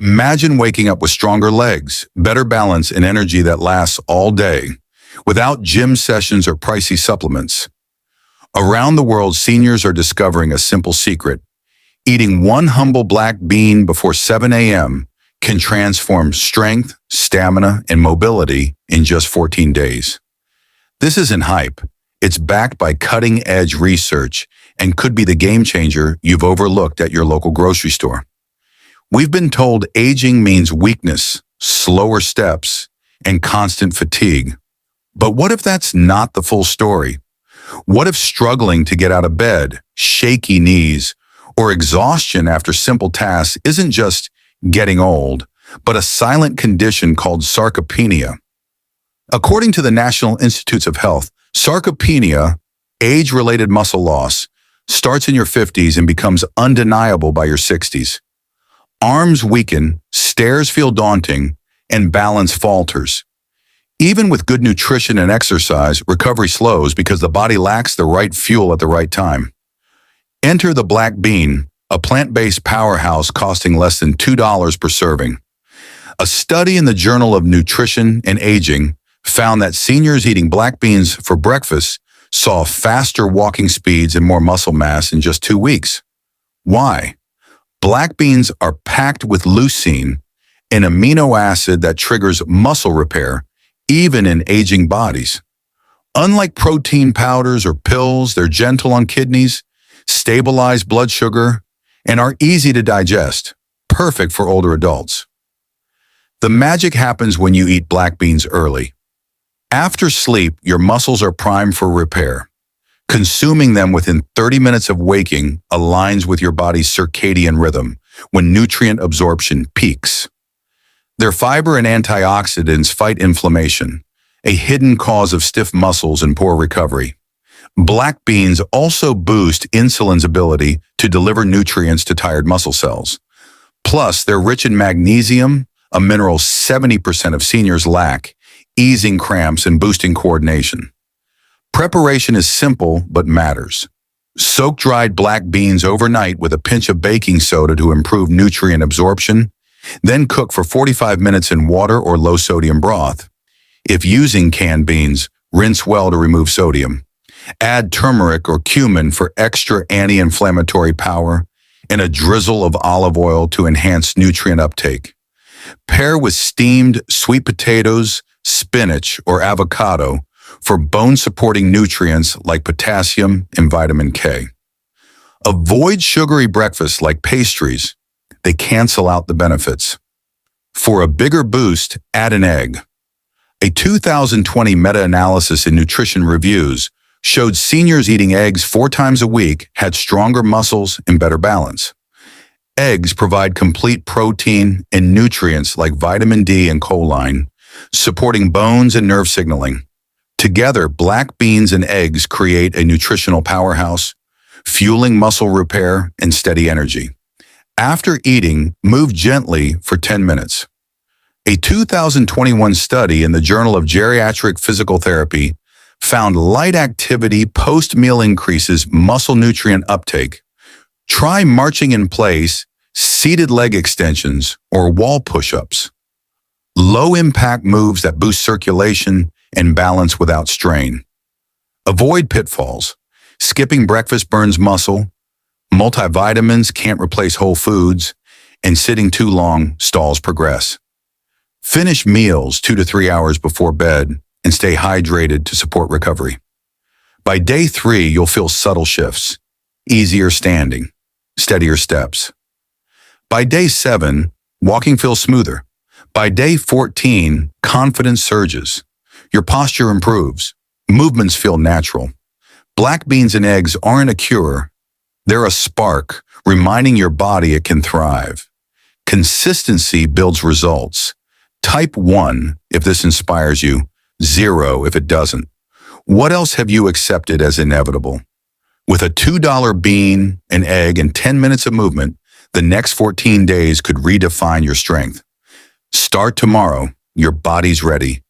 Imagine waking up with stronger legs, better balance, and energy that lasts all day, without gym sessions or pricey supplements. Around the world, seniors are discovering a simple secret. Eating one humble black bean before 7 a.m. can transform strength, stamina, and mobility in just 14 days. This isn't hype. It's backed by cutting-edge research and could be the game changer you've overlooked at your local grocery store. We've been told aging means weakness, slower steps, and constant fatigue. But what if that's not the full story? What if struggling to get out of bed, shaky knees, or exhaustion after simple tasks isn't just getting old, but a silent condition called sarcopenia? According to the National Institutes of Health, sarcopenia, age-related muscle loss, starts in your 50s and becomes undeniable by your 60s. Arms weaken, stairs feel daunting, and balance falters. Even with good nutrition and exercise, recovery slows because the body lacks the right fuel at the right time. Enter the black bean, a plant-based powerhouse costing less than $2 per serving. A study in the Journal of Nutrition and Aging found that seniors eating black beans for breakfast saw faster walking speeds and more muscle mass in just 2 weeks. Why? Black beans are packed with leucine, an amino acid that triggers muscle repair, even in aging bodies. Unlike protein powders or pills, they're gentle on kidneys, stabilize blood sugar, and are easy to digest, perfect for older adults. The magic happens when you eat black beans early. After sleep, your muscles are primed for repair. Consuming them within 30 minutes of waking aligns with your body's circadian rhythm when nutrient absorption peaks. Their fiber and antioxidants fight inflammation, a hidden cause of stiff muscles and poor recovery. Black beans also boost insulin's ability to deliver nutrients to tired muscle cells. Plus, they're rich in magnesium, a mineral 70% of seniors lack, easing cramps and boosting coordination. Preparation is simple but matters. Soak dried black beans overnight with a pinch of baking soda to improve nutrient absorption, then cook for 45 minutes in water or low-sodium broth. If using canned beans, rinse well to remove sodium. Add turmeric or cumin for extra anti-inflammatory power and a drizzle of olive oil to enhance nutrient uptake. Pair with steamed sweet potatoes, spinach, or avocado for bone-supporting nutrients like potassium and vitamin K. Avoid sugary breakfasts like pastries. They cancel out the benefits. For a bigger boost, add an egg. A 2020 meta-analysis in Nutrition Reviews showed seniors eating eggs 4 times a week had stronger muscles and better balance. Eggs provide complete protein and nutrients like vitamin D and choline, supporting bones and nerve signaling. Together, black beans and eggs create a nutritional powerhouse, fueling muscle repair and steady energy. After eating, move gently for 10 minutes. A 2021 study in the Journal of Geriatric Physical Therapy found light activity post-meal increases muscle nutrient uptake. Try marching in place, seated leg extensions, or wall push-ups. Low-impact moves that boost circulation and balance without strain. Avoid pitfalls. Skipping breakfast burns muscle, multivitamins can't replace whole foods, and sitting too long stalls progress. Finish meals 2 to 3 hours before bed and stay hydrated to support recovery. By day 3, you'll feel subtle shifts, easier standing, steadier steps. By day 7, walking feels smoother. By day 14, confidence surges. Your posture improves. Movements feel natural. Black beans and eggs aren't a cure. They're a spark, reminding your body it can thrive. Consistency builds results. Type 1 if this inspires you, 0 if it doesn't. What else have you accepted as inevitable? With a $2 bean, an egg, and 10 minutes of movement, the next 14 days could redefine your strength. Start tomorrow. Your body's ready.